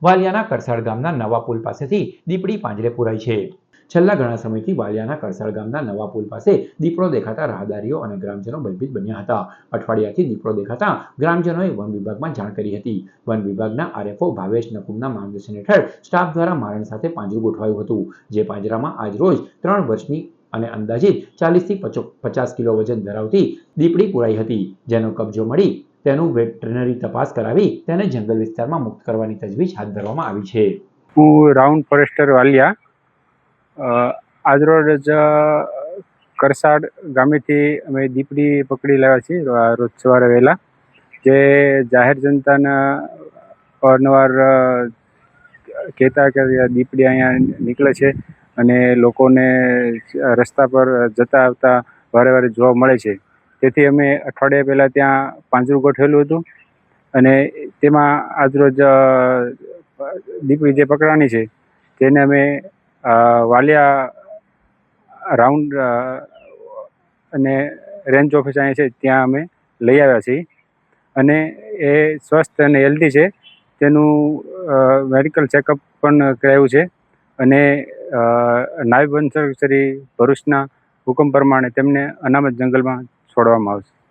વાલિયાના કરસાળ ગામના નવા પુલ પાસેથી દીપડી પાંજરે પુરાઈ છે। છેલ્લા ઘણા સમયથી વાલિયાના કરસાળ ગામના નવા પુલ પાસે દીપડો દેખાતા રાહદારીઓ અને ગ્રામજનો ભયભીત બન્યા હતા। અઠવાડિયાથી દીપડો દેખાતા ગ્રામજનોએ વન વિભાગમાં જાણ કરી હતી। વન વિભાગના આરએફઓ ભાવેશ નકુમના માર્ગદર્શન હેઠળ સ્ટાફ દ્વારા મારણ સાથે પાંજરું ગોઠવાયું હતું, જે પાંજરામાં આજરોજ 3 વર્ષની અને અંદાજિત 40 થી 50 કિલો વજન ધરાવતી દીપડી પુરાઈ હતી, જેનો કબજો મળી તેનું વેટરનરી તપાસ કરાવી તેને જંગલ વિસ્તારમાં મુક્ત કરવાની તજવીજ હાથ ધરવામાં આવી છે। હું રાઉન્ડ ફોરેસ્ટર વાલિયા આજરોજ કરસાડ ગામેથી અમે દીપડી પકડી લાવ્યા છીએ રોજ સવારે વહેલા, જે જાહેર જનતાના અવારનવાર કહેતા કે દીપડી અહીંયા નીકળે છે અને લોકોને રસ્તા પર જતા આવતા વારે વારે જોવા મળે છે। તેથી અમે અઠવાડિયા પહેલાં ત્યાં પાંજરું ગોઠવેલું હતું અને તેમાં આજરોજ દીપડી જે પકડાણી છે તેને અમે વાલિયા રાઉન્ડ અને રેન્જ ઓફિસ અહીંયા છે ત્યાં અમે લઈ આવ્યા છીએ અને એ સ્વસ્થ અને હેલ્ધી છે। તેનું મેડિકલ ચેકઅપ પણ કરાવ્યું છે અને નાયબ વન સંરક્ષક શ્રી ભરૂચના હુકમ પ્રમાણે તેમને અનામત જંગલમાં છોડવામાં આવશે।